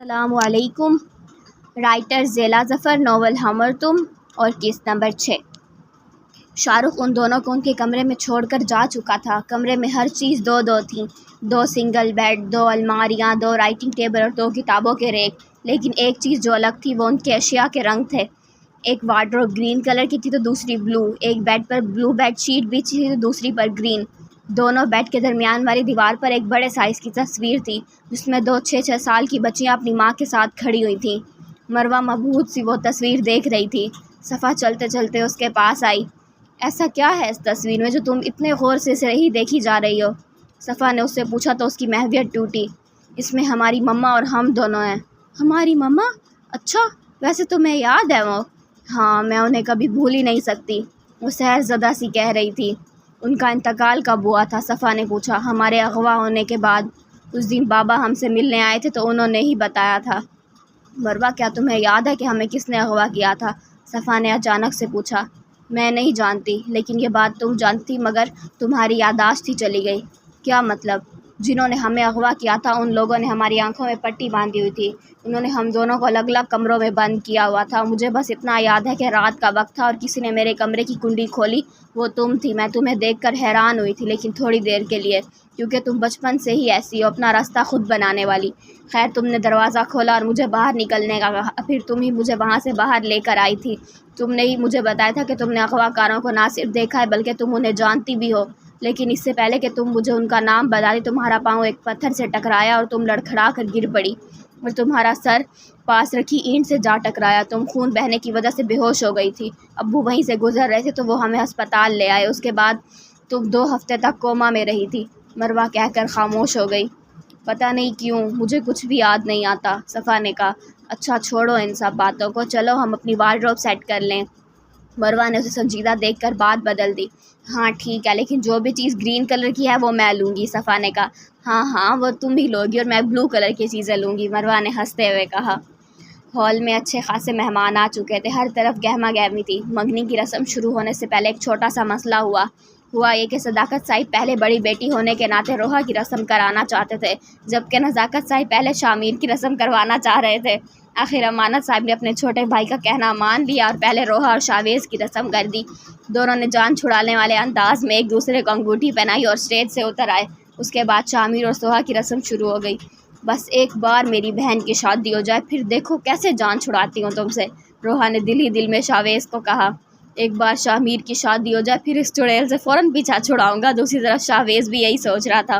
السلام علیکم۔ رائٹر ذیلا ظفر، ناول ہمر تم اور قسط نمبر 6۔ شاہ رخ ان دونوں کو ان کے کمرے میں چھوڑ کر جا چکا تھا۔ کمرے میں ہر چیز دو تھیں، 2 سنگل بیڈ، 2 الماریاں، 2 رائٹنگ ٹیبل اور 2 کتابوں کے ریک۔ لیکن ایک چیز جو الگ تھی وہ ان کے اشیاء کے رنگ تھے۔ ایک وارڈروب گرین کلر کی تھی تو دوسری بلو۔ ایک بیڈ پر بلو بیڈ شیٹ بچھی تھی تو دوسری پر گرین۔ دونوں بیڈ کے درمیان والی دیوار پر ایک بڑے سائز کی تصویر تھی جس میں 2 6 سال کی بچیاں اپنی ماں کے ساتھ کھڑی ہوئی تھیں۔ مروہ مبہوت سی وہ تصویر دیکھ رہی تھی۔ صفا چلتے چلتے اس کے پاس آئی۔ ایسا کیا ہے اس تصویر میں جو تم اتنے غور سے اسے ہی دیکھی جا رہی ہو؟ صفا نے اس سے پوچھا تو اس کی محویت ٹوٹی۔ اس میں ہماری مما اور ہم دونوں ہیں۔ ہماری مما؟ اچھا، ویسے تمہیں یاد ہے وہ؟ ہاں، میں انہیں کبھی بھول ہی نہیں سکتی، وہ سحر زدہ سی کہہ رہی تھی۔ ان کا انتقال کب ہوا تھا؟ صفا نے پوچھا۔ ہمارے اغوا ہونے کے بعد۔ اس دن بابا ہم سے ملنے آئے تھے تو انہوں نے ہی بتایا تھا۔ مروہ، کیا تمہیں یاد ہے کہ ہمیں کس نے اغوا کیا تھا؟ صفا نے اچانک سے پوچھا۔ میں نہیں جانتی، لیکن یہ بات تم جانتی، مگر تمہاری یادداشت ہی چلی گئی۔ کیا مطلب؟ جنہوں نے ہمیں اغوا کیا تھا ان لوگوں نے ہماری آنکھوں میں پٹی باندھی ہوئی تھی۔ انہوں نے ہم دونوں کو الگ الگ کمروں میں بند کیا ہوا تھا۔ مجھے بس اتنا یاد ہے کہ رات کا وقت تھا اور کسی نے میرے کمرے کی کنڈی کھولی، وہ تم تھی۔ میں تمہیں دیکھ کر حیران ہوئی تھی، لیکن تھوڑی دیر کے لیے، کیونکہ تم بچپن سے ہی ایسی ہو، اپنا راستہ خود بنانے والی۔ خیر، تم نے دروازہ کھولا اور مجھے باہر نکلنے کا کہا، پھر تم ہی مجھے وہاں سے باہر لے کر آئی تھی۔ تم نے ہی مجھے بتایا تھا کہ تم نے اغوا کاروں کو نہ صرف دیکھا ہے بلکہ تم انہیں جانتی بھی ہو۔ لیکن اس سے پہلے کہ تم مجھے ان کا نام بتاتی، تمہارا پاؤں ایک پتھر سے ٹکرایا اور تم لڑکھڑا کر گر پڑی، اور تمہارا سر پاس رکھی اینٹ سے جا ٹکرایا۔ تم خون بہنے کی وجہ سے بے ہوش ہو گئی تھی۔ ابو وہیں سے گزر رہے تھے تو وہ ہمیں ہسپتال لے آئے۔ اس کے بعد تم 2 ہفتے تک کوما میں رہی تھی۔ مروہ کہہ کر خاموش ہو گئی۔ پتہ نہیں کیوں مجھے کچھ بھی یاد نہیں آتا، صفا نے کہا۔ اچھا چھوڑو ان سب باتوں کو، چلو ہم اپنی وارڈروب سیٹ کر لیں۔ مروہ نے اسے سنجیدہ دیکھ کر بات بدل دی۔ ہاں ٹھیک ہے، لیکن جو بھی چیز گرین کلر کی ہے وہ میں لوں گی، صفا نے کہا۔ ہاں وہ تم ہی لوگی اور میں بلو کلر کی چیزیں لوں گی، مروہ نے ہنستے ہوئے کہا۔ ہال میں اچھے خاصے مہمان آ چکے تھے، ہر طرف گہما گہمی تھی۔ منگنی کی رسم شروع ہونے سے پہلے ایک چھوٹا سا مسئلہ ہوا یہ کہ صداقت صاحب پہلے بڑی بیٹی ہونے کے ناطے روحا کی رسم کرانا چاہتے تھے، جبکہ نزاکت صاحب پہلے شامیر کی رسم کروانا چاہ رہے تھے۔ آخر امانت صاحب نے اپنے چھوٹے بھائی کا کہنا مان لیا اور پہلے روحا اور شاویز کی رسم کر دی۔ دونوں نے جان چھڑانے والے انداز میں ایک دوسرے کو انگوٹھی پہنائی اور اسٹیج سے اتر آئے۔ اس کے بعد شامیر اور سوہا کی رسم شروع ہو گئی۔ بس ایک بار میری بہن کی شادی ہو جائے، پھر دیکھو کیسے جان چھڑاتی ہوں تم سے، روحا نے دل ہی دل میں شاویز کو کہا۔ ایک بار شامیر کی شادی ہو جائے، پھر اس چڑیل سے فوراً پیچھا چھڑاؤں گا۔ دوسری طرف شاویز بھی یہی سوچ رہا تھا۔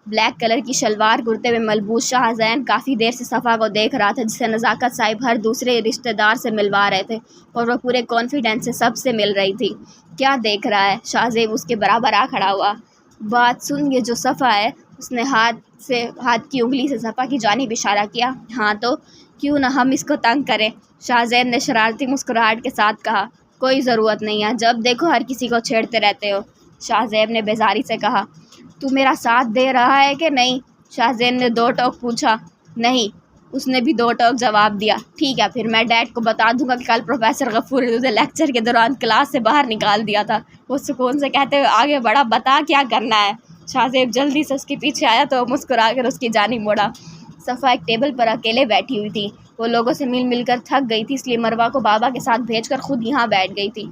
بلیک کلر کی شلوار کرتے میں ملبوس شاہ زین کافی دیر سے صفا کو دیکھ رہا تھا، جسے نزاکت صاحب ہر دوسرے رشتہ دار سے ملوا رہے تھے، اور وہ پورے کانفیڈنس سے سب سے مل رہی تھی۔ کیا دیکھ رہا ہے؟ شاہ زیب اس کے برابر آ کھڑا ہوا۔ بات سن، یہ جو صفا ہے، اس نے ہاتھ کی انگلی سے صفا کی جانب اشارہ کیا۔ ہاں تو کیوں نہ ہم اس کو تنگ کریں، شاہ زین نے شرارتی مسکراہٹ کے ساتھ کہا۔ کوئی ضرورت نہیں ہے، جب دیکھو ہر کسی کو چھیڑتے رہتے ہو، شاہ زیب نے بیزاری سے کہا۔ تو میرا ساتھ دے رہا ہے کہ نہیں؟ شاہ زین نے 2 ٹوک پوچھا۔ نہیں، اس نے بھی 2 ٹوک جواب دیا۔ ٹھیک ہے، پھر میں ڈیڈ کو بتا دوں گا کہ کل پروفیسر غفور نے تجھے لیکچر کے دوران کلاس سے باہر نکال دیا تھا۔ وہ سکون سے کہتے ہوئے آگے بڑھا۔ بتا کیا کرنا ہے؟ شاہ زیب جلدی سے اس کے پیچھے آیا تو وہ مسکرا کر اس کی جانب مڑا۔ صفا ایک ٹیبل پر اکیلے بیٹھی ہوئی تھی۔ وہ لوگوں سے مل کر تھک گئی تھی، اس لیے مروہ کو بابا کے ساتھ بھیج کر خود یہاں بیٹھ گئی تھی۔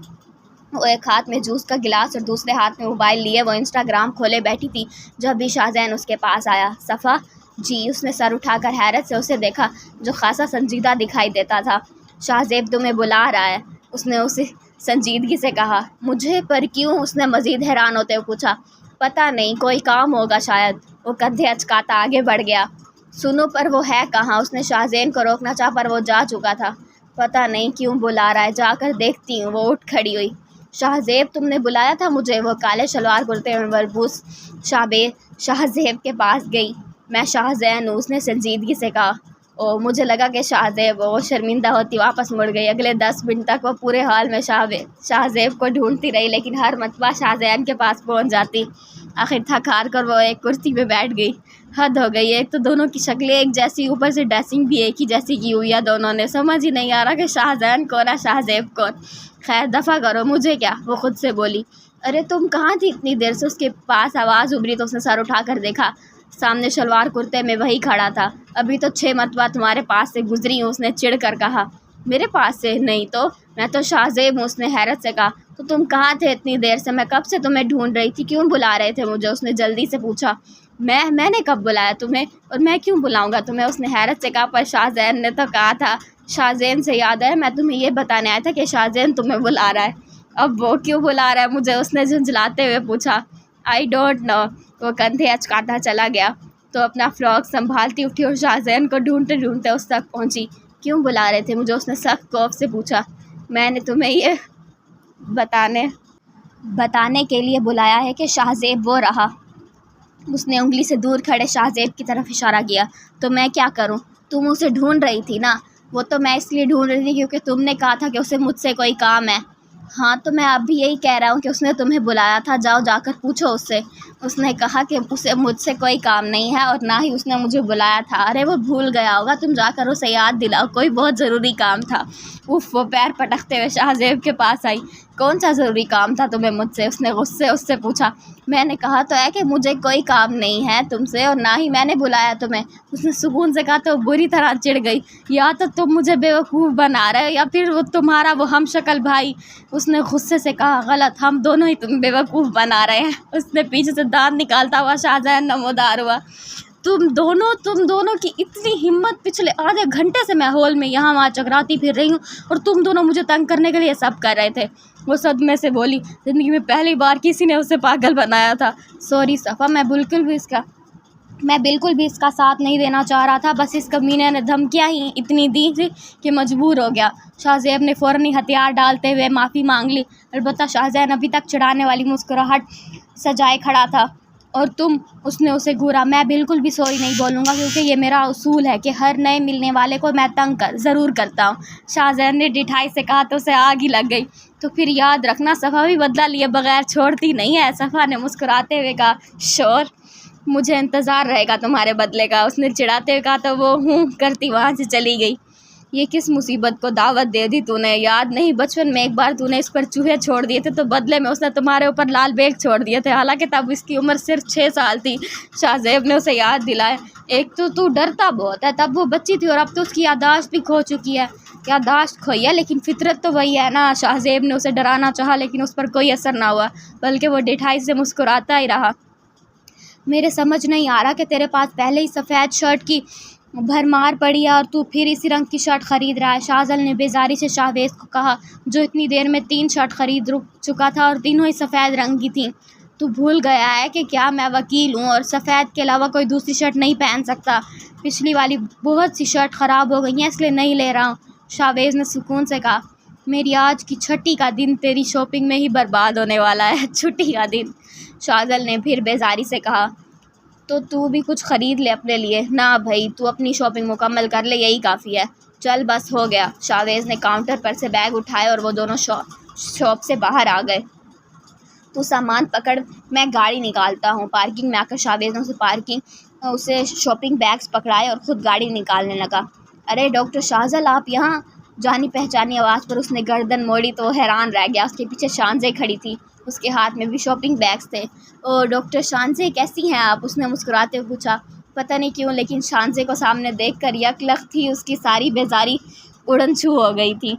وہ ایک ہاتھ میں جوس کا گلاس اور دوسرے ہاتھ میں موبائل لیے وہ انسٹاگرام کھولے بیٹھی تھی، جب بھی شاہ زین اس کے پاس آیا۔ صفا جی، اس نے سر اٹھا کر حیرت سے اسے دیکھا، جو خاصا سنجیدہ دکھائی دیتا تھا۔ شاہ زیب تمہیں بلا رہا ہے، اس نے اسے سنجیدگی سے کہا۔ مجھے؟ پر کیوں؟ اس نے مزید حیران ہوتے ہوئے پوچھا۔ پتہ نہیں، کوئی کام ہوگا شاید، وہ کندھے اچکاتا آگے بڑھ گیا۔ سنو، پر وہ ہے کہاں؟ اس نے شاہ زین کو روکنا چاہا پر وہ جا چکا تھا۔ پتہ نہیں کیوں بلا رہا ہے، جا کر دیکھتی ہوں، وہ اٹھ کھڑی ہوئی۔ شاہ زیب تم نے بلایا تھا مجھے؟ وہ کالے شلوار کرتے میں ملبوس شاہ زیب کے پاس گئی۔ میں شاہ زین ہوں، اس نے سنجیدگی سے کہا۔ مجھے لگا کہ شاہ زیب، وہ شرمندہ ہوتی واپس مڑ گئی۔ اگلے 10 منٹ تک وہ پورے حال میں شاہ زیب کو ڈھونڈتی رہی، لیکن ہر مرتبہ شاہ زین کے پاس پہنچ جاتی۔ آخر تھک ہار کر وہ ایک کرسی پہ بیٹھ گئی۔ حد ہو گئی، ایک تو دونوں کی شکلیں ایک جیسی، اوپر سے ڈریسنگ بھی ایک ہی جیسی کی ہوئی ہے دونوں نے۔ سمجھ ہی نہیں آ رہا کہ شاہ زین کون ہے، شاہ زیب کون۔ خیر دفع کرو، مجھے کیا، وہ خود سے بولی۔ ارے تم کہاں تھی اتنی دیر سے؟ اس کے پاس آواز ابھری تو اس نے سر اٹھا کر دیکھا۔ سامنے شلوار کرتے میں وہی کھڑا تھا۔ ابھی تو 6 مرتبہ تمہارے پاس سے گزری ہوں، اس نے چڑھ کر کہا۔ میرے پاس سے؟ نہیں تو میں تو شاہ زیب ہوں، اس نے حیرت سے کہا۔ تو تم کہاں تھے اتنی دیر سے؟ میں کب سے تمہیں ڈھونڈ رہی تھی، کیوں بلا رہے تھے مجھے؟ اس نے جلدی سے پوچھا۔ میں نے کب بلایا تمہیں؟ اور میں کیوں بلاؤں گا تمہیں؟ اس نے حیرت سے کہا۔ پر شاہ زین نے تو کہا تھا۔ شاہ زین سے یاد ہے، میں تمہیں یہ بتانے آیا تھا کہ شاہ زین تمہیں بلا رہا ہے۔ اب وہ کیوں بلا رہا ہے مجھے؟ اس نے جھنجھلاتے ہوئے پوچھا۔ I don't know. وہ کندھے اچکاتا چلا گیا تو اپنا فراک سنبھالتی اٹھی اور شاہ زین کو ڈھونڈتے ڈھونڈتے اس تک پہنچی۔ کیوں بلا رہے تھے مجھے؟ اس نے سخت خوف سے پوچھا۔ میں نے تمہیں یہ بتانے کے لیے بلایا ہے کہ شاہ زیب وہ رہا۔ اس نے انگلی سے دور کھڑے شاہ زیب کی طرف اشارہ کیا۔ تو میں کیا کروں؟ تم اسے ڈھونڈ رہی تھی نا؟ وہ تو میں اس لیے ڈھونڈ رہی تھی کیونکہ تم نے کہا تھا کہ اسے مجھ سے کوئی کام ہے۔ ہاں تو میں اب بھی یہی کہہ رہا ہوں کہ اس نے تمہیں بلایا تھا، جاؤ جا کر پوچھو اس سے۔ اس نے کہا کہ اسے مجھ سے کوئی کام نہیں ہے اور نہ ہی اس نے مجھے بلایا تھا۔ ارے وہ بھول گیا ہوگا، تم جا کر اسے یاد دلاؤ، کوئی بہت ضروری کام تھا۔ وہ پیر پٹکتے ہوئے شاہ زیب کے پاس آئی۔ کون سا ضروری کام تھا تمہیں مجھ سے؟ اس نے غصے اس سے پوچھا۔ میں نے کہا تو ہے کہ مجھے کوئی کام نہیں ہے تم سے اور نہ ہی میں نے بلایا تمہیں۔ اس نے سکون سے کہا تو بری طرح چڑ گئی۔ یا تو تم مجھے بیوقوف بنا رہے ہو یا پھر وہ تمہارا وہ ہم شکل بھائی۔ اس نے غصے سے کہا۔ غلط، ہم دونوں ہی تم بیوقوف بنا رہے ہیں۔ اس نے پیچھے سے دانت نکالتا ہوا شاہ زین نمودار ہوا۔ تم دونوں کی اتنی ہمت! پچھلے آدھے گھنٹے سے میں ہال میں یہاں وہاں چکراتی پھر رہی ہوں اور تم دونوں مجھے تنگ کرنے کے لیے سب کر رہے تھے۔ وہ صدمے سے بولی۔ زندگی میں پہلی بار کسی نے اسے پاگل بنایا تھا۔ سوری صفا، میں بالکل بھی اس کا ساتھ نہیں دینا چاہ رہا تھا، بس اس کمینے نے دھمکیاں ہی اتنی دی تھی کہ مجبور ہو گیا۔ شاہ زیب نے فوراً ہتھیار ڈالتے ہوئے معافی مانگ لی۔ البتہ شاہ زین ابھی تک چڑھانے والی مسکراہٹ سجائے کھڑا تھا۔ اور تم؟ اس نے اسے گھورا۔ میں بالکل بھی سوری نہیں بولوں گا کیونکہ یہ میرا اصول ہے کہ ہر نئے ملنے والے کو میں تنگ ضرور کرتا ہوں۔ شاہ زین نے ڈٹھائی سے کہا تو اسے آگ ہی لگ گئی۔ تو پھر یاد رکھنا، صفا بھی بدلہ لیے بغیر چھوڑتی نہیں ہے۔ صفا نے مسکراتے ہوئے کہا۔ شور، مجھے انتظار رہے گا تمہارے بدلے کا۔ اس نے چڑھاتے ہوئے کہا تو وہ ہوں کرتی وہاں سے چلی گئی۔ یہ کس مصیبت کو دعوت دے دی تو نے؟ یاد نہیں بچپن میں ایک بار تو نے اس پر چوہے چھوڑ دیے تھے تو بدلے میں اس نے تمہارے اوپر لال بیگ چھوڑ دیے تھے، حالانکہ تب اس کی عمر صرف 6 سال تھی۔ شاہ زیب نے اسے یاد دلایا۔ ایک تو ڈرتا بہت ہے، تب وہ بچی تھی اور اب تو اس کی یادداشت بھی کھو چکی ہے۔ یادداشت کھوئی ہے لیکن فطرت تو وہی ہے نا۔ شاہ زیب نے اسے ڈرانا چاہا لیکن اس پر کوئی اثر نہ ہوا، بلکہ وہ ڈٹھائی سے مسکراتا ہی رہا۔ میرے سمجھ نہیں آ رہا کہ تیرے پاس پہلے ہی سفید شرٹ کی بھرمار پڑی ہے اور تو پھر اسی رنگ کی شرٹ خرید رہا ہے، شاہزل نے بیزاری سے شاہویز کو کہا، جو اتنی دیر میں 3 شرٹ خرید چکا تھا اور تینوں ہی سفید رنگ کی تھیں۔ تو بھول گیا ہے کہ کیا میں وکیل ہوں اور سفید کے علاوہ کوئی دوسری شرٹ نہیں پہن سکتا؟ پچھلی والی بہت سی شرٹ خراب ہو گئی ہیں اس لیے نہیں لے رہا ہوں، شاہویز نے سکون سے کہا۔ میری آج کی چھٹی کا دن تیری شاپنگ میں ہی برباد ہونے والا ہے۔ چھٹی کا دن؟ شاہزل نے پھر بیزاری سے کہا۔ تو بھی کچھ خرید لے اپنے لیے۔ نہ بھائی، تو اپنی شاپنگ مکمل کر لے، یہی کافی ہے۔ چل بس ہو گیا۔ شاہویز نے کاؤنٹر پر سے بیگ اٹھائے اور وہ دونوں شاپ سے باہر آ گئے۔ تو سامان پکڑ، میں گاڑی نکالتا ہوں۔ پارکنگ میں آ کر شاہویز نے اسے شاپنگ بیگز پکڑائے اور خود گاڑی نکالنے لگا۔ ارے ڈاکٹر شاہزل، آپ یہاں؟ جانی پہچانی آواز پر اس نے گردن موڑی تو حیران رہ گیا۔ اس کے پیچھے شانزے کھڑی تھی، اس کے ہاتھ میں بھی شاپنگ بیگز تھے۔ او ڈاکٹر شانزے، کیسی ہیں آپ؟ اس نے مسکراتے ہوئے پوچھا۔ پتہ نہیں کیوں لیکن شانزے کو سامنے دیکھ کر یک لخت ہی اس کی ساری بیزاری اڑن چھو ہو گئی تھی۔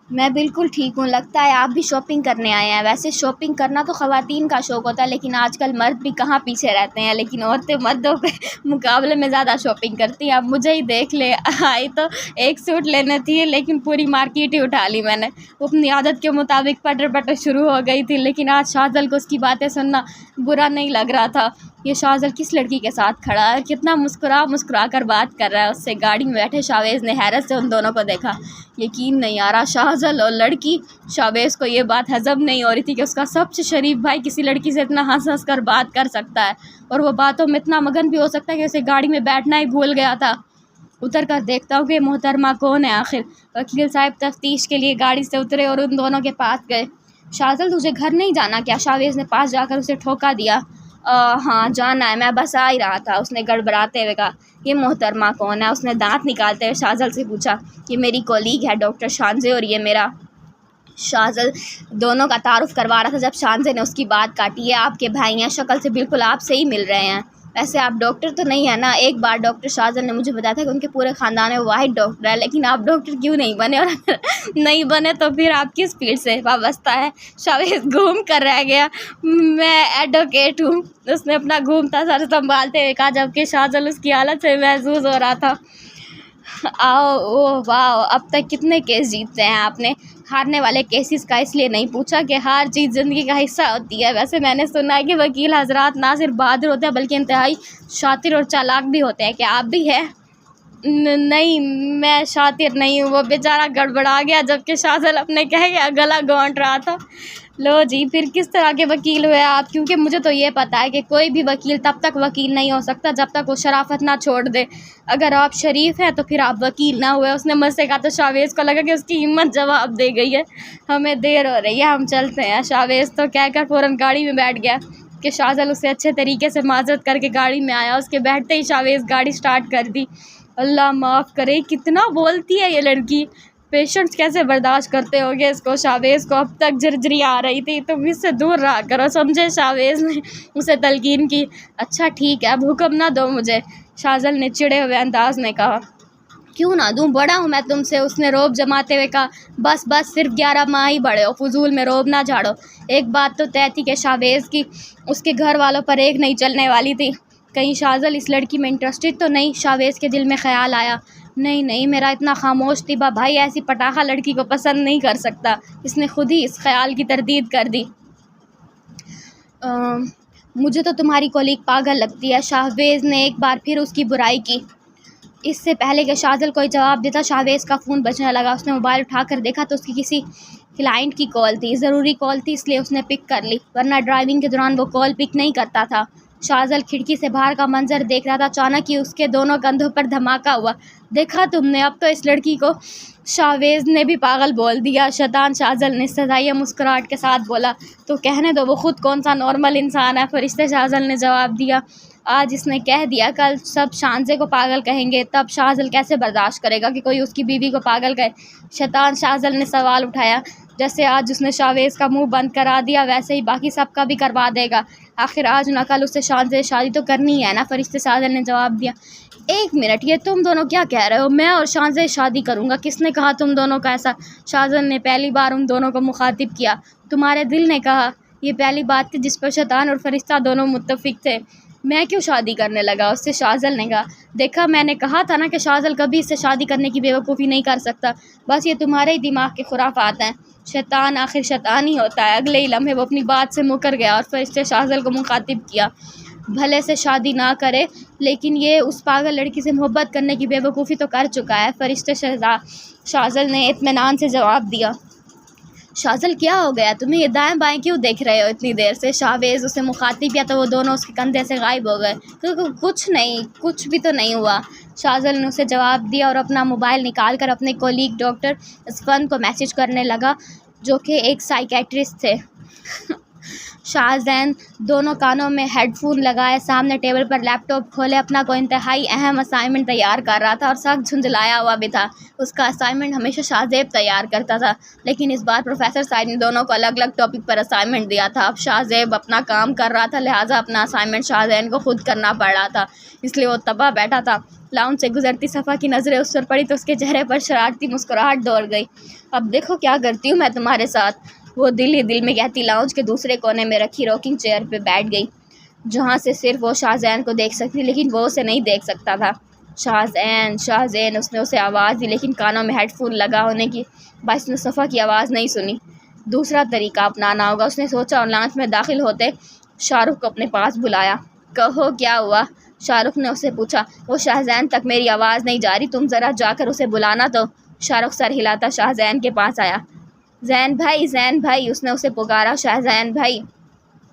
میں بالکل ٹھیک ہوں، لگتا ہے آپ بھی شاپنگ کرنے آئے ہیں۔ ویسے شاپنگ کرنا تو خواتین کا شوق ہوتا ہے لیکن آج کل مرد بھی کہاں پیچھے رہتے ہیں، لیکن عورتیں مردوں کے مقابلے میں زیادہ شاپنگ کرتی ہیں۔ اب مجھے ہی دیکھ لے، آئی تو ایک سوٹ لینے تھی لیکن پوری مارکیٹ ہی اٹھا لی میں نے۔ وہ اپنی عادت کے مطابق پٹر پٹر شروع ہو گئی تھی، لیکن آج شاہزل کو اس کی باتیں سننا برا نہیں لگ رہا تھا۔ یہ شاہزل کس لڑکی کے ساتھ کھڑا ہے اور کتنا مسکرا کر بات کر رہا ہے اس سے؟ گاڑی میں بیٹھے شاہویز نے حیرت سے ان دونوں کو دیکھا۔ یقین نہیں آ رہا، شاہزل اور لڑکی! شاہویز کو یہ بات ہضم نہیں ہو رہی تھی کہ اس کا سب سے شریف بھائی کسی لڑکی سے اتنا ہنس ہنس کر بات کر سکتا ہے اور وہ باتوں میں اتنا مگن بھی ہو سکتا ہے کہ اسے گاڑی میں بیٹھنا ہی بھول گیا تھا۔ اتر کر دیکھتا ہوں کہ محترمہ کون ہے آخر۔ وکیل صاحب تفتیش کے لیے گاڑی سے اترے اور ان دونوں کے پاس گئے۔ شاہزل، تجھے گھر نہیں جانا کیا؟ شاہویز نے پاس جا کر اسے ٹھوکا دیا۔ ہاں جانا ہے، میں بس آ ہی رہا تھا، اس نے گڑبڑاتے ہوئے کہا۔ یہ محترمہ کون ہے؟ اس نے دانت نکالتے ہوئے شاہزل سے پوچھا۔ یہ میری کولیگ ہے ڈاکٹر شانزے اور یہ میرا۔ شاہزل دونوں کا تعارف کروا رہا تھا جب شانزے نے اس کی بات کاٹی۔ یہ آپ کے بھائی ہیں، شکل سے بالکل آپ سے ہی مل رہے ہیں۔ ویسے آپ ڈاکٹر تو نہیں ہے نا؟ ایک بار ڈاکٹر شاہزل نے مجھے بتایا تھا کہ ان کے پورے خاندان میں واحد ڈاکٹر ہے، لیکن آپ ڈاکٹر کیوں نہیں بنے؟ اور اگر نہیں بنے تو پھر آپ کس فیلڈ سے وابستہ ہے؟ شاویز گھوم کر رہ گیا۔ میں ایڈوکیٹ ہوں، اس نے اپنا گھومتا سر سنبھالتے ہوئے کہا، جبکہ شاہزل اس کی حالت سے محظوظ ہو رہا تھا۔ اوہ واو، اب تک کتنے کیس جیتے ہیں آپ نے؟ ہارنے والے کیسز کا اس لیے نہیں پوچھا کہ ہار جیت زندگی کا حصہ ہوتی ہے۔ ویسے میں نے سنا ہے کہ وکیل حضرات نہ صرف بہادر ہوتے ہیں بلکہ انتہائی شاطر اور چالاک بھی ہوتے ہیں، کیا آپ بھی ہیں؟ نہیں، میں شاطر نہیں ہوں۔ وہ بیچارہ گڑبڑا گیا جبکہ شاہزل اپنے کہہ گیا گلا گھونٹ رہا تھا۔ لو جی، پھر کس طرح کے وکیل ہوئے آپ؟ کیونکہ مجھے تو یہ پتہ ہے کہ کوئی بھی وکیل تب تک وکیل نہیں ہو سکتا جب تک وہ شرافت نہ چھوڑ دے۔ اگر آپ شریف ہیں تو پھر آپ وکیل نہ ہوئے۔ اس نے مجھ سے کہا تو شاویز کو لگا کہ اس کی ہمت جواب دے گئی ہے۔ ہمیں دیر ہو رہی ہے، ہم چلتے ہیں۔ شاویز تو کہہ کر فوراً گاڑی میں بیٹھ گیا کہ شاہزل اسے اچھے طریقے سے معذرت کر کے گاڑی میں آیا۔ اس کے بیٹھتے ہی شاویز گاڑی سٹارٹ کر دی۔ اللہ معاف کرے، کتنا بولتی ہے یہ لڑکی، پیشنٹس کیسے برداشت کرتے ہو گے اس کو؟ شاویز کو اب تک جھرجھری آ رہی تھی۔ تم اس سے دور رہا کرو، سمجھے؟ شاویز نے اسے تلقین کی۔ اچھا ٹھیک ہے، اب حکم نہ دو مجھے، شاہزل نے چڑے ہوئے انداز میں کہا۔ کیوں نہ دوں، بڑا ہوں میں تم سے، اس نے روب جماتے ہوئے کہا۔ بس بس، صرف 11 ماہ ہی بڑے ہو، فضول میں روب نہ جھاڑو۔ ایک بات تو طے تھی کہ شاویز کی اس کے گھر والوں پر ایک نہیں چلنے والی تھی۔ کہیں شاہزل اس لڑکی میں انٹرسٹڈ تو نہیں؟ شاویز کے دل میں خیال آیا۔ نہیں نہیں، میرا اتنا خاموش طیبہ بھائی ایسی پٹاخہ لڑکی کو پسند نہیں کر سکتا۔ اس نے خود ہی اس خیال کی تردید کر دی۔ مجھے تو تمہاری کولیگ پاگل لگتی ہے، شاویز نے ایک بار پھر اس کی برائی کی۔ اس سے پہلے کہ شاہزل کوئی جواب دیتا، شاویز کا فون بجنے لگا۔ اس نے موبائل اٹھا کر دیکھا تو اس کی کسی کلائنٹ کی کال تھی۔ ضروری کال تھی اس لیے اس نے پک کر لی، ورنہ ڈرائیونگ کے دوران وہ کال پک نہیں کرتا تھا۔ شاہزل کھڑکی سے باہر کا منظر دیکھ رہا تھا، اچانک ہی اس کے دونوں کندھوں پر دھماکہ ہوا۔ دیکھا تم نے، اب تو اس لڑکی کو شاویز نے بھی پاگل بول دیا۔ شیطان، شاہزل نے سزائیہ مسکراہٹ کے ساتھ بولا۔ تو کہنے دو، وہ خود کون سا نارمل انسان ہے، فرشتے، شاہزل نے جواب دیا۔ آج اس نے کہہ دیا، کل سب شانزے کو پاگل کہیں گے، تب شاہزل کیسے برداشت کرے گا کہ کوئی اس کی بیوی کو پاگل کہے؟ شیطان، شاہزل نے سوال اٹھایا۔ جیسے آج اس نے شاویز کا منہ بند کرا دیا ویسے ہی باقی سب کا بھی کروا دے گا۔ آخر آج نہ کل اسے شانزے شادی تو کرنی ہے نا، فرشتے، شاہزل نے جواب دیا۔ ایک منٹ، یہ تم دونوں کیا کہہ رہے ہو؟ میں اور شانزے شادی کروں گا؟ کس نے کہا تم دونوں کا ایسا؟ شاہزل نے پہلی بار ان دونوں کو مخاطب کیا۔ تمہارے دل نے کہا۔ یہ پہلی بات تھی جس پر شیطان اور فرشتہ دونوں متفق تھے۔ میں کیوں شادی کرنے لگا اس سے؟ شاہزل نے کہا۔ دیکھا، میں نے کہا تھا نا کہ شاہزل کبھی اس سے شادی کرنے کی بیوقوفی نہیں کر سکتا، بس یہ تمہارے ہی دماغ کے خرافات ہیں۔ شیطان آخر شیطان ہی ہوتا ہے۔ اگلے ہی لمحے وہ اپنی بات سے مکر گیا اور فرشتے شاہزل کو مخاطب کیا۔ بھلے سے شادی نہ کرے، لیکن یہ اس پاگل لڑکی سے محبت کرنے کی بیوقوفی تو کر چکا ہے، فرشتے شاہزل نے اطمینان سے جواب دیا۔ شاہزل، کیا ہو گیا تمہیں؟ یہ دائیں بائیں کیوں دیکھ رہے ہو اتنی دیر سے؟ شاویز اسے مخاطب کیا تو وہ دونوں اس کے کندھے سے غائب ہو گئے۔ کچھ نہیں، کچھ بھی تو نہیں ہوا، شاہزل نے اسے جواب دیا اور اپنا موبائل نکال کر اپنے کولیگ ڈاکٹر اسفن کو میسج کرنے لگا، جو کہ ایک سائیکیٹرسٹ تھے۔ شاہزین دونوں کانوں میں ہیڈ فون لگائے سامنے ٹیبل پر لیپ ٹاپ کھولے اپنا کوئی انتہائی اہم اسائنمنٹ تیار کر رہا تھا اور سخت جھنجھلایا ہوا بھی تھا۔ اس کا اسائنمنٹ ہمیشہ شاہزیب تیار کرتا تھا، لیکن اس بار پروفیسر صاحب نے دونوں کو الگ الگ ٹاپک پر اسائنمنٹ دیا تھا۔ اب شاہزیب اپنا کام کر رہا تھا، لہٰذا اپنا اسائنمنٹ شاہزین کو خود کرنا پڑ رہا تھا، اس لیے وہ تباہ بیٹھا تھا۔ لاؤنج سے گزرتی صفا کی نظریں اس پر پڑی تو اس کے چہرے پر شرارتی مسکراہٹ دوڑ گئی۔ اب دیکھو کیا کرتی ہوں میں تمہارے ساتھ، وہ دل ہی دل میں کہتی لاؤنج کے دوسرے کونے میں رکھی راکنگ چیئر پہ بیٹھ گئی، جہاں سے صرف وہ شاہزین کو دیکھ سکتی، لیکن وہ اسے نہیں دیکھ سکتا تھا۔ شاہزین، شاہزین، اس نے اسے آواز دی، لیکن کانوں میں ہیڈ فون لگا ہونے کی باعث نے صفا کی آواز نہیں سنی۔ دوسرا طریقہ اپنانا ہوگا، اس نے سوچا، اور لانچ میں داخل ہوتے شاہ رخ کو اپنے پاس بلایا۔ کہو کیا ہوا؟ شاہ رخ نے اسے پوچھا۔ وہ شاہزین تک میری آواز نہیں جا رہی، تم ذرا جا کر اسے بلانا تو۔ شاہ رخ سر ہلاتا شاہزین کے پاس آیا۔ زین بھائی، زین بھائی، اس نے اسے پکارا، شاہزین بھائی۔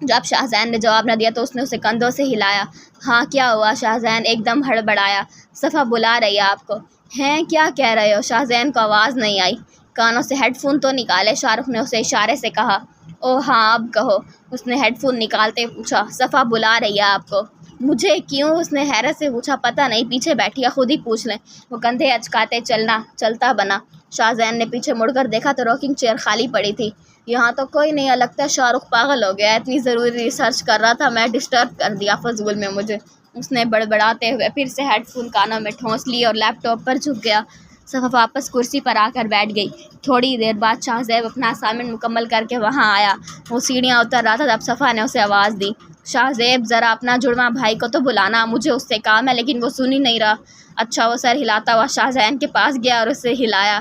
جب شاہزین نے جواب نہ دیا تو اس نے اسے کندھوں سے ہلایا۔ ہاں کیا ہوا؟ شاہزین ایک دم ہڑبڑایا۔ صفا بلا رہی ہے آپ کو۔ ہیں، کیا کہہ رہے ہو؟ شاہزین کو آواز نہیں آئی۔ کانوں سے ہیڈ فون تو نکالے، شاہ رخ نے اسے اشارے سے کہا۔ او ہاں، اب کہو، اس نے ہیڈ فون نکالتے پوچھا۔ صفا بلا رہی ہے آپ کو۔ مجھے کیوں؟ اس نے حیرت سے پوچھا۔ پتہ نہیں، پیچھے بیٹھی ہے، خود ہی پوچھ لیں۔ وہ کندھے اچکاتے چلتا بنا۔ شاہزین نے پیچھے مڑ کر دیکھا تو راکنگ چیئر خالی پڑی تھی۔ یہاں تو کوئی نہیں ہے، لگتا ہے شاہ رخ پاگل ہو گیا، اتنی ضروری ریسرچ کر رہا تھا، میں ڈسٹرب کر دیا فضول میں مجھے۔ اس نے بڑبڑاتے ہوئے پھر سے ہیڈ فون کانوں میں ٹھونس لی اور لیپ ٹاپ پر جھک گیا۔ صفا واپس کرسی پر آ کر بیٹھ گئی۔ تھوڑی دیر بعد شاہ زیب اپنا اسائنمنٹ مکمل کر کے وہاں آیا۔ وہ سیڑھیاں اتر رہا تھا تب صفا نے اسے آواز دی، شاہ زیب ذرا اپنا جڑواں بھائی کو تو بلانا، مجھے اس سے کام ہے۔ لیکن وہ سن ہی نہیں رہا۔ اچھا، وہ سر ہلاتا ہوا شاہ زین کے پاس گیا اور اسے ہلایا۔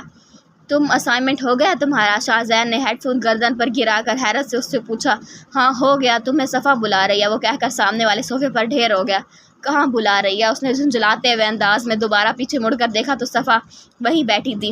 تم اسائنمنٹ ہو گیا تمہارا؟ شاہ زین نے ہیڈ فون گردن پر گرا کر حیرت سے اس سے پوچھا۔ ہاں ہو گیا، تمہیں صفا بلا رہی ہے، وہ کہہ کر سامنے والے صوفے پر ڈھیر ہو گیا۔ کہاں بلا رہی ہے؟ اس نے جھنجھلاتے ہوئے انداز میں دوبارہ پیچھے مڑ کر دیکھا تو صفا وہیں بیٹھی تھی۔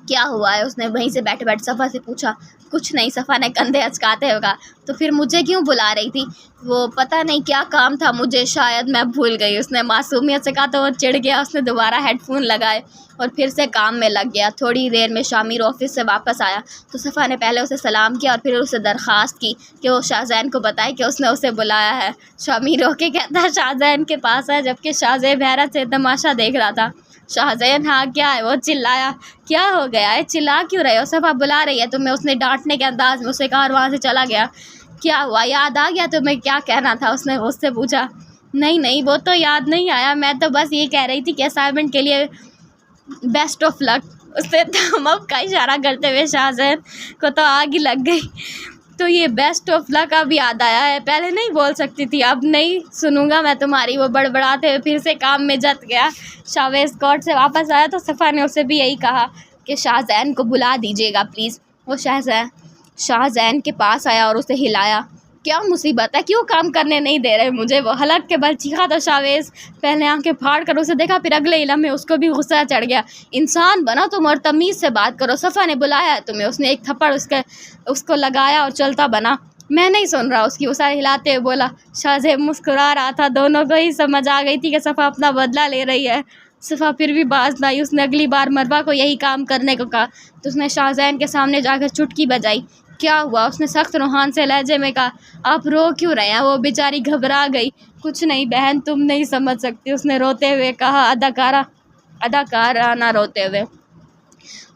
کیا ہوا ہے؟ اس نے وہیں سے بیٹھے بیٹھے صفا سے پوچھا۔ کچھ نہیں، صفا نے کندھے اچکاتے ہوئے کہا۔ تو پھر مجھے کیوں بلا رہی تھی؟ وہ پتہ نہیں کیا کام تھا مجھے، شاید میں بھول گئی، اس نے معصومیت سے کہا تو وہ چڑ گیا۔ اس نے دوبارہ ہیڈ فون لگائے اور پھر سے کام میں لگ گیا۔ تھوڑی دیر میں شامیر آفس سے واپس آیا تو صفا نے پہلے اسے سلام کیا اور پھر اسے درخواست کی کہ وہ شاہ زین کو بتائے کہ اس نے اسے بلایا ہے۔ شامیر رو کے کہتا ہے شاہ زین کے پاس ہے، جبکہ شاہ زیب حیرت سے تماشا دیکھ رہا تھا۔ شاہ زین ہاں کیا ہے؟ وہ چلایا۔ کیا ہو گیا ہے؟ چلا کیوں رہے ہو؟ صفا بلا رہی ہے تمہیں، اس نے ڈانٹنے کے انداز میں اسے کہا اور وہاں سے چلا گیا۔ کیا ہوا؟ یاد آ گیا تمہیں کیا کہنا تھا؟ اس نے اس سے پوچھا۔ نہیں وہ تو یاد نہیں آیا، میں تو بس یہ کہہ رہی تھی کہ اسائنمنٹ کے لیے بیسٹ آف لک۔ اس نے تھم اپ کا اشارہ کرتے ہوئے شاہ زین کو تو آگ ہی لگ گئی۔ تو یہ بیسٹ آف لک اب یاد آیا ہے، پہلے نہیں بول سکتی تھی؟ اب نہیں سنوں گا میں تمہاری۔ وہ بڑبڑاتے ہوئے پھر سے کام میں جت گیا۔ شاویز کورٹ سے واپس آیا تو صفا نے اسے بھی یہی کہا کہ شاہ زین کو بلا دیجیے گا پلیز۔ وہ شاہ زین کے پاس آیا اور اسے ہلایا۔ کیا مصیبت ہے؟ کیوں کام کرنے نہیں دے رہے مجھے؟ وہ حلق کے بل چیخا تو شاویز پہلے آنکھیں پھاڑ کر اسے دیکھا، پھر اگلے ہی لمحے اس کو بھی غصہ چڑھ گیا۔ انسان بنو تم اور تمیز سے بات کرو، صفا نے بلایا ہے تمہیں۔ اس نے ایک تھپڑ اس کو لگایا اور چلتا بنا۔ میں نہیں سن رہا اس کی، وہ سر ہلاتے ہوئے بولا۔ شاہ زیب مسکرا رہا تھا، دونوں کو ہی سمجھ آ گئی تھی کہ صفا اپنا بدلہ لے رہی ہے۔ صفا پھر بھی باز نہ آئی۔ اس نے اگلی بار مروہ کو یہی کام کرنے کو کہا تو اس نے شاہ زین کے سامنے جا کر چٹکی بجائی۔ کیا ہوا؟ اس نے سخت روحان سے لہجے میں کہا۔ آپ رو کیوں رہے ہیں؟ وہ بیچاری گھبرا گئی۔ کچھ نہیں بہن، تم نہیں سمجھ سکتی، اس نے روتے ہوئے کہا، اداکارانہ روتے ہوئے۔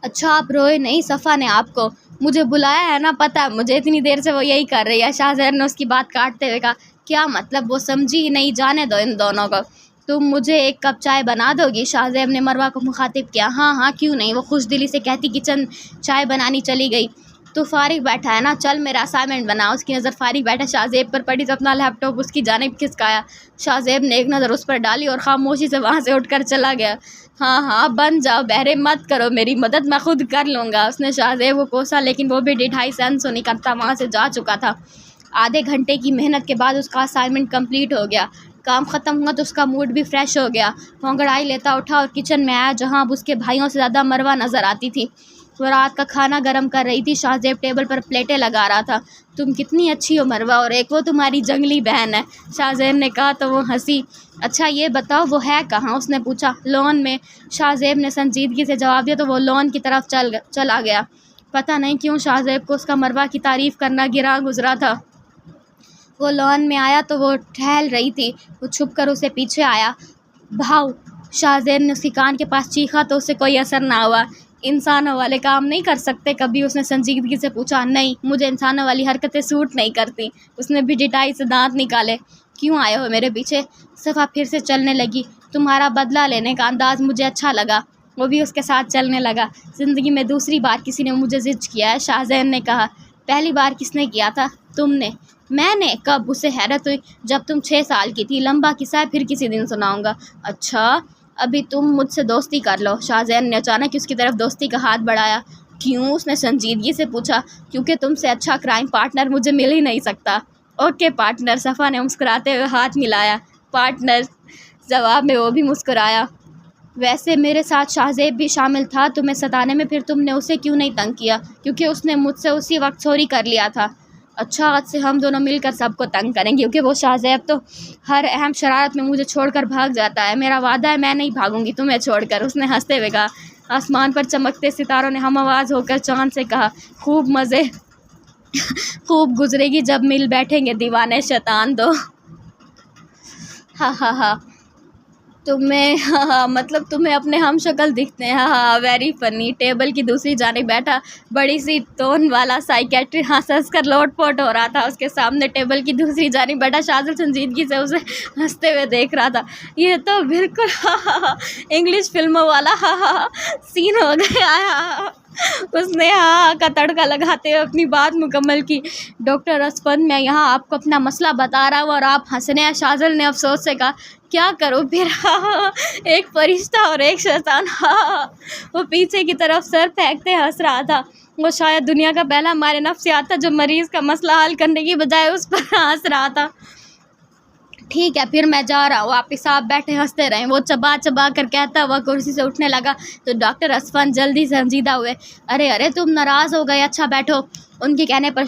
اچھا آپ روئے نہیں؟ صفا نے آپ کو مجھے بلایا ہے نا، پتہ ہے مجھے، اتنی دیر سے وہ یہی کر رہی ہے۔ شاہ زین نے اس کی بات کاٹتے ہوئے کہا۔ کیا مطلب؟ وہ سمجھی نہیں، جانے دو ان دونوں کو۔ تم مجھے ایک کپ چائے بنا دو گی؟ شاہ زیب نے مروہ کو مخاطب کیا۔ ہاں کیوں نہیں، وہ خوش دلی سے کہتی کچن چائے بنانی چلی گئی۔ تو فارغ بیٹھا ہے نا، چل میرا اسائنمنٹ بنا۔ اس کی نظر فارغ بیٹھا شاہ زیب پر پڑی تو اپنا لیپ ٹاپ اس کی جانب کھسکایا۔ شاہ زیب نے ایک نظر اس پر ڈالی اور خاموشی سے وہاں سے اٹھ کر چلا گیا۔ ہاں بن جاؤ، بہرے مت کرو میری مدد، میں خود کر لوں گا۔ اس نے شاہ زیب کو کوسا، لیکن وہ بھی 2.5 سینس نہیں کرتا وہاں سے جا چکا تھا۔ آدھے گھنٹے کی محنت کے بعد اس کا اسائنمنٹ کمپلیٹ ہو گیا۔ کام ختم ہوا تو اس کا موڈ بھی فریش ہو گیا۔ وہ انگڑائی لیتا اٹھا اور کچن میں آیا جہاں اب اس کے بھائیوں سے زیادہ مروہ نظر آتی تھی۔ وہ رات کا کھانا گرم کر رہی تھی۔ شاہ زیب ٹیبل پر پلیٹیں لگا رہا تھا۔ تم کتنی اچھی ہو مروہ، اور ایک وہ تمہاری جنگلی بہن ہے، شاہ زیب نے کہا تو وہ ہنسی۔ اچھا یہ بتاؤ وہ ہے کہاں؟ اس نے پوچھا۔ لون میں، شاہ زیب نے سنجیدگی سے جواب دیا تو وہ لون کی طرف چلا گیا۔ پتہ نہیں کیوں شاہ زیب کو اس کا مروہ کی تعریف کرنا گراں گزرا تھا۔ وہ لون میں آیا تو وہ ٹہل رہی تھی۔ وہ چھپ کر اسے پیچھے آیا۔ بھاؤ، شاہ زیب نے اس کے کان کے پاس چیخا تو اسے کوئی اثر نہ ہوا۔ انسانوں والے کام نہیں کر سکتے کبھی؟ اس نے سنجیدگی سے پوچھا۔ نہیں، مجھے انسانوں والی حرکتیں سوٹ نہیں کرتی۔ اس نے بھی ڈٹائی سے دانت نکالے۔ کیوں آئے ہو میرے پیچھے؟ صفا پھر سے چلنے لگی۔ تمہارا بدلہ لینے کا انداز مجھے اچھا لگا۔ وہ بھی اس کے ساتھ چلنے لگا۔ زندگی میں دوسری بار کسی نے مجھے زج کیا ہے، شاہ زین نے کہا۔ پہلی بار کس نے کیا تھا؟ تم نے۔ میں نے؟ کب؟ اسے حیرت ہوئی۔ جب تم 6 سال کی تھی۔ لمبا قصہ ہے، پھر کسی دن سناؤں گا۔ اچھا ابھی تم مجھ سے دوستی کر لو۔ شاہ زین نے اچانک اس کی طرف دوستی کا ہاتھ بڑھایا۔ کیوں؟ اس نے سنجیدگی سے پوچھا۔ کیونکہ تم سے اچھا کرائم پارٹنر مجھے مل ہی نہیں سکتا۔ اوکے پارٹنر، صفا نے مسکراتے ہوئے ہاتھ ملایا۔ پارٹنر، جواب میں وہ بھی مسکرایا۔ ویسے میرے ساتھ شاہ زیب بھی شامل تھا تمہیں ستانے میں، پھر تم نے اسے کیوں نہیں تنگ کیا؟ کیونکہ اس نے مجھ سے اسی وقت چوری کر لیا تھا۔ اچھا آج سے ہم دونوں مل کر سب کو تنگ کریں گے، کیونکہ وہ شاہ زیب تو ہر اہم شرارت میں مجھے چھوڑ کر بھاگ جاتا ہے۔ میرا وعدہ ہے میں نہیں بھاگوں گی تمہیں چھوڑ کر۔ اس نے ہنستے ہوئے کہا۔ آسمان پر چمکتے ستاروں نے ہم آواز ہو کر چاند سے کہا، خوب گزرے گی جب مل بیٹھیں گے دیوانے شیطان دو۔ ہاں تمہیں ہاں مطلب تمہیں اپنے ہم شکل دکھتے ہیں، ہاں ویری فنی۔ ٹیبل کی دوسری جانب بیٹھا بڑی سی ٹون والا سائیکیٹری ہنس ہنس کر لوٹ پوٹ ہو رہا تھا۔ اس کے سامنے ٹیبل کی دوسری جانب بیٹھا شاذل سنجیدگی سے اسے ہنستے ہوئے دیکھ رہا تھا۔ یہ تو بالکل انگلش فلموں والا سین ہو گیا۔ اس نے کا تڑکا لگاتے ہوئے اپنی بات مکمل کی۔ ڈاکٹر اسفند، میں یہاں آپ کو اپنا مسئلہ بتا رہا ہوں اور آپ ہنس رہے ہیں۔ شاذل نے افسوس سے کہا، کیا کروں پھر؟ ایک فرشتہ اور ایک شیطان۔ وہ پیچھے کی طرف سر پھینکتے ہنس رہا تھا۔ وہ شاید دنیا کا پہلا ماہر نفسیات تھا جو مریض کا مسئلہ حل کرنے کی بجائے اس پر ہنس رہا تھا۔ ٹھیک ہے پھر میں جا رہا ہوں، واپس آپ بیٹھے ہنستے رہیں، وہ چبا چبا کر کہتا ہوا کرسی سے اٹھنے لگا تو ڈاکٹر اسفند جلدی سنجیدہ ہوئے۔ ارے تم ناراض ہو گئے، اچھا بیٹھو۔ ان کے کہنے پر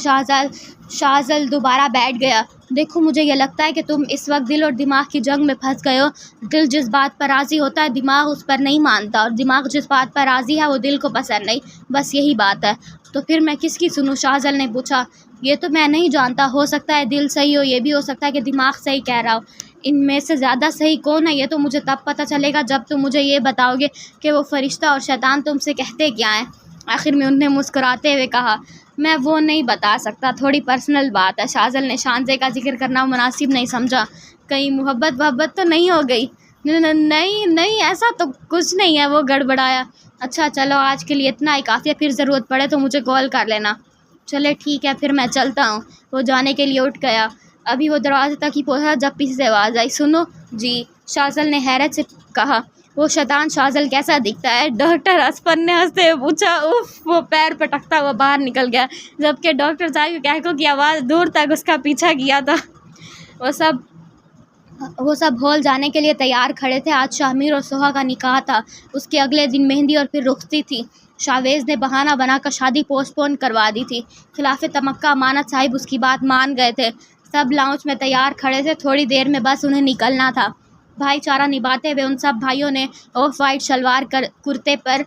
شاذل دوبارہ بیٹھ گیا۔ دیکھو مجھے یہ لگتا ہے کہ تم اس وقت دل اور دماغ کی جنگ میں پھنس گئے ہو۔ دل جس بات پر راضی ہوتا ہے دماغ اس پر نہیں مانتا، اور دماغ جس بات پر راضی ہے وہ دل کو پسند نہیں، بس یہی بات ہے۔ تو پھر میں کس کی سنوں؟ شاذل نے پوچھا۔ یہ تو میں نہیں جانتا، ہو سکتا ہے دل صحیح ہو، یہ بھی ہو سکتا ہے کہ دماغ صحیح کہہ رہا ہو۔ ان میں سے زیادہ صحیح کون ہے یہ تو مجھے تب پتہ چلے گا جب تم مجھے یہ بتاؤ گے کہ وہ فرشتہ اور شیطان تم سے کہتے کیا ہیں۔ آخر میں انہوں نے مسکراتے ہوئے کہا، میں وہ نہیں بتا سکتا، تھوڑی پرسنل بات ہے۔ شاذل نے شانزے کا ذکر کرنا مناسب نہیں سمجھا۔ کہیں محبت تو نہیں ہو گئی؟ نہیں ایسا تو کچھ نہیں ہے، وہ گڑبڑایا۔ اچھا چلو آج کے لیے اتنا ہی کافی ہے، پھر ضرورت پڑے تو مجھے کال کر لینا۔ چلے ٹھیک ہے پھر میں چلتا ہوں۔ وہ جانے کے لیے اٹھ گیا۔ ابھی وہ دروازے تک ہی پہنچا جب پیچھے سے آواز آئی، سنو جی۔ شاذل نے حیرت سے کہا، وہ شیطان شاذل کیسا دکھتا ہے؟ ڈاکٹر اسفند نے ہنستے ہوئے پوچھا۔ وہ پیر پٹکتا ہوا باہر نکل گیا، جبکہ ڈاکٹر صاحب کے قہقہ کی آواز دور تک اس کا پیچھا کیا تھا۔ وہ سب ہال جانے کے لیے تیار کھڑے تھے۔ آج شامیر اور سہا کا نکاح تھا، اس کے اگلے دن مہندی اور پھر رخصتی تھی۔ شاویز نے بہانہ بنا کر شادی پوسٹ پون کروا دی تھی۔ خلاف توقع امانت صاحب اس کی بات مان گئے تھے۔ سب لاؤنج میں تیار کھڑے تھے، تھوڑی دیر میں بس انہیں نکلنا تھا۔ بھائی چارہ نبھاتے ہوئے ان سب بھائیوں نے آف وائٹ شلوار کرتے پر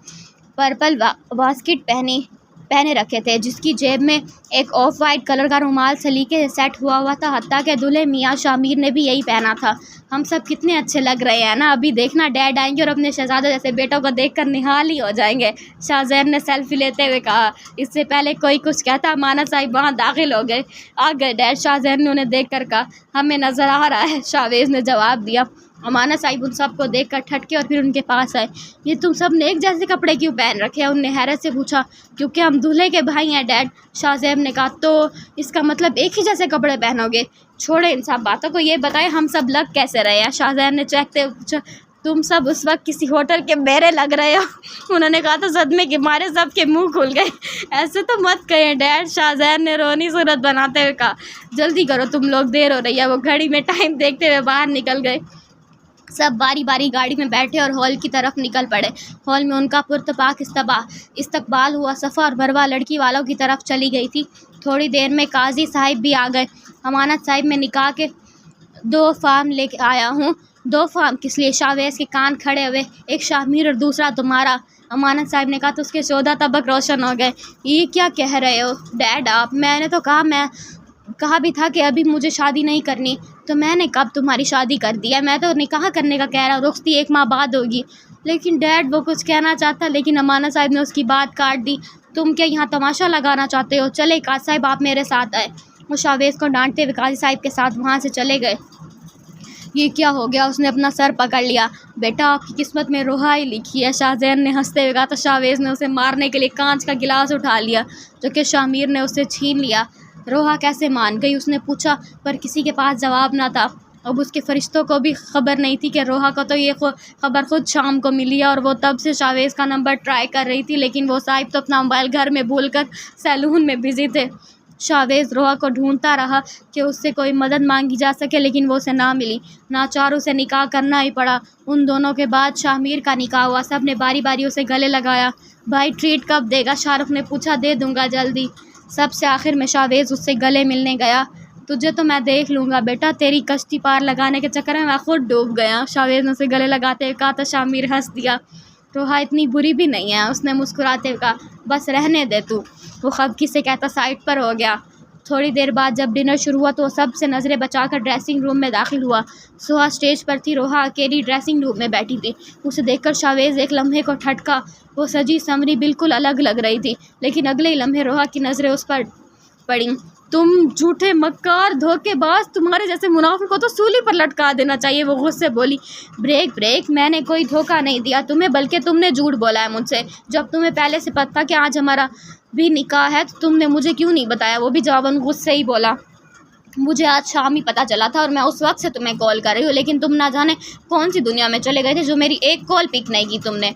پرپل واسکٹ پہنے رکھے تھے، جس کی جیب میں ایک آف وائٹ کلر کا رومال سلیقے سے سیٹ ہوا تھا۔ حتیٰ کہ دولہے میاں شامیر نے بھی یہی پہنا تھا۔ ہم سب کتنے اچھے لگ رہے ہیں نا، ابھی دیکھنا ڈیڈ آئیں گے اور اپنے شہزادے جیسے بیٹوں کو دیکھ کر نہال ہی ہو جائیں گے، شاہزین نے سیلفی لیتے ہوئے کہا۔ اس سے پہلے کوئی کچھ کہتا امانت صاحب وہاں داخل آ گئے ڈیڈ، شاہزین نے انہیں دیکھ کر کہا۔ ہمیں نظر آ رہا ہے، شاویز نے جواب دیا۔ امانت صاحب ان سب کو دیکھ کر ٹھٹکے اور پھر ان کے پاس آئے۔ یہ تم سب نے ایک جیسے کپڑے کیوں پہن رکھے ہیں؟ انہوں نے حیرت سے پوچھا۔ کیونکہ ہم دولہے کے بھائی ہیں ڈیڈ، شاہزیب نے کہا۔ تو اس کا مطلب ایک ہی جیسے کپڑے پہنو گے؟ چھوڑے ان سب باتوں کو، یہ بتائیں ہم سب لگ کیسے رہے ہیں؟ شاہزیب نے چہکتے ہوئے پوچھا۔ تم سب اس وقت کسی ہوٹل کے بیرے لگ رہے ہو، انہوں نے کہا تو صدمے کے مارے سب کے منہ کھل گئے۔ ایسے تو مت کہیں ڈیڈ، شاہزیب نے رونی صورت بناتے ہوئے کہا۔ جلدی کرو تم لوگ، دیر ہو رہی ہے۔ وہ گھڑی میں ٹائم دیکھتے ہوئے باہر نکل گئے۔ سب باری باری گاڑی میں بیٹھے اور ہال کی طرف نکل پڑے۔ ہال میں ان کا پرتپاک استقبال ہوا۔ صفا اور مروہ لڑکی والوں کی طرف چلی گئی تھی۔ تھوڑی دیر میں قاضی صاحب بھی آ گئے۔ امانت صاحب میں نکاح کے 2 فارم لے کے آیا ہوں۔ 2 فارم کس لیے؟ شاویز کے کان کھڑے ہوئے۔ ایک شامیر اور دوسرا تمہارا، امانت صاحب نے کہا تو اس کے 14 طبق روشن ہو گئے۔ یہ کیا کہہ رہے ہو ڈیڈ آپ؟ میں نے تو کہا بھی تھا کہ ابھی مجھے شادی نہیں کرنی، تو میں نے کب تمہاری شادی کر دی ہے؟ میں تو نکاح کرنے کا کہہ رہا ہوں، رخصتی 1 ماہ بعد ہوگی۔ لیکن ڈیڈ، وہ کچھ کہنا چاہتا لیکن امانت صاحب نے اس کی بات کاٹ دی۔ تم کیا یہاں تماشا لگانا چاہتے ہو؟ چلے قاضی صاحب آپ میرے ساتھ آئے۔ وہ شاویز کو ڈانٹتے ہوئے قاضی صاحب کے ساتھ وہاں سے چلے گئے۔ یہ کیا ہو گیا؟ اس نے اپنا سر پکڑ لیا۔ بیٹا آپ کی قسمت میں روحائی لکھی ہے، شاہزین نے ہنستے ہوئے کہا تو شاویز نے اسے مارنے کے لیے کانچ کا گلاس اٹھا لیا جو کہ شامیر نے اسے چھین لیا۔ روحا کیسے مان گئی؟ اس نے پوچھا، پر کسی کے پاس جواب نہ تھا۔ اب اس کے فرشتوں کو بھی خبر نہیں تھی کہ روحا کو تو یہ خبر خود شام کو ملی ہے اور وہ تب سے شاویز کا نمبر ٹرائی کر رہی تھی، لیکن وہ صاحب تو اپنا موبائل گھر میں بھول کر سیلون میں بزی تھے۔ شاویز روحا کو ڈھونڈتا رہا کہ اس سے کوئی مدد مانگی جا سکے، لیکن وہ اسے نہ ملی۔ ناچار اسے نکاح کرنا ہی پڑا۔ ان دونوں کے بعد شامیر کا نکاح ہوا۔ سب نے باری باری اسے گلے لگایا۔ بھائی ٹریٹ کب دے گا؟ شاہ رخ نے پوچھا۔ دے دوں گا جلدی۔ سب سے آخر میں شاویز اس سے گلے ملنے گیا۔ تجھے تو میں دیکھ لوں گا بیٹا، تیری کشتی پار لگانے کے چکر میں خود ڈوب گیا، شاویز نے اسے گلے لگاتے ہوئے کہا تو شامیر ہنس دیا۔ روحا اتنی بری بھی نہیں ہے، اس نے مسکراتے ہوئے کہا۔ بس رہنے دے تو، وہ خفگی سے کہتا سائڈ پر ہو گیا۔ تھوڑی دیر بعد جب ڈنر شروع ہوا تو وہ سب سے نظریں بچا کر ڈریسنگ روم میں داخل ہوا۔ سہا اسٹیج پر تھی، روحا اکیلی ڈریسنگ روم میں بیٹھی تھی۔ اسے دیکھ کر شاویز ایک لمحے کو ٹھٹکا۔ وہ سجی سنوری بالکل الگ لگ رہی تھی، لیکن اگلے ہی لمحے روحا کی نظریں اس پر پڑیں۔ تم جھوٹے مکار، دھوکے باز، تمہارے جیسے منافق کو تو سولی پر لٹکا دینا چاہیے، وہ غصے بولی۔ بریک، میں نے کوئی دھوکہ نہیں دیا تمہیں، بلکہ تم نے جھوٹ بولا ہے مجھ سے۔ جب تمہیں پہلے سے پتہ تھا کہ آج ہمارا بھی نکاح ہے تو تم نے مجھے کیوں نہیں بتایا؟ وہ بھی جواباً غصے ہی بولا۔ مجھے آج شام ہی پتہ چلا تھا اور میں اس وقت سے تمہیں کال کر رہی ہوں، لیکن تم نہ جانے کون سی دنیا میں چلے گئے تھے جو میری ایک کال پک نہیں کی تم نے۔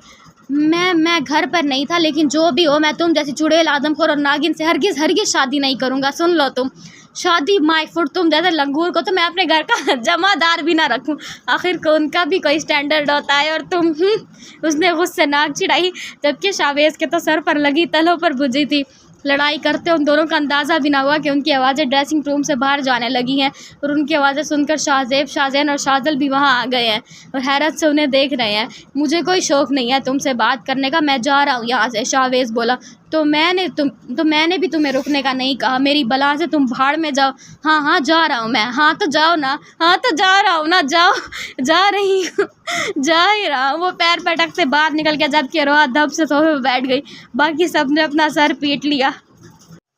میں گھر پر نہیں تھا، لیکن جو بھی ہو میں تم جیسی چڑیل آدم خور اور ناگن سے ہرگز شادی نہیں کروں گا۔ سن لو تم، شادی مائی فٹ، تم جیسے لنگور کو تو میں اپنے گھر کا جمع دار بھی نہ رکھوں۔ آخر کو ان کا بھی کوئی سٹینڈرڈ ہوتا ہے، اور تم اس نے غصے ناک چڑھائی، جبکہ شاویز کے تو سر پر لگی تلوں پر بجھی تھی۔ لڑائی کرتے ان دونوں کا اندازہ بھی نہ ہوا کہ ان کی آوازیں ڈریسنگ روم سے باہر جانے لگی ہیں، اور ان کی آوازیں سن کر شاہزیب، شاہزین اور شاذل بھی وہاں آ گئے ہیں اور حیرت سے انہیں دیکھ رہے ہیں۔ مجھے کوئی شوق نہیں ہے تم سے بات کرنے کا، میں جا رہا ہوں یہاں سے، شاویز بولا۔ تو میں نے بھی تمہیں رکنے کا نہیں کہا، میری بلا سے تم بھاڑ میں جاؤ۔ ہاں جا رہا ہوں میں۔ ہاں تو جاؤ نا۔ ہاں تو جا رہا ہوں نا، جا رہی ہوں، جا ہی رہا ہوں۔ وہ پیر پٹک سے باہر نکل گیا، جبکہ روحا دھب سے صوفے پہ بیٹھ گئی۔ باقی سب نے اپنا سر پیٹ لیا۔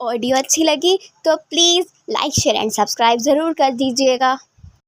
آڈیو اچھی لگی تو please like, share and subscribe ضرور کر دیجیے گا۔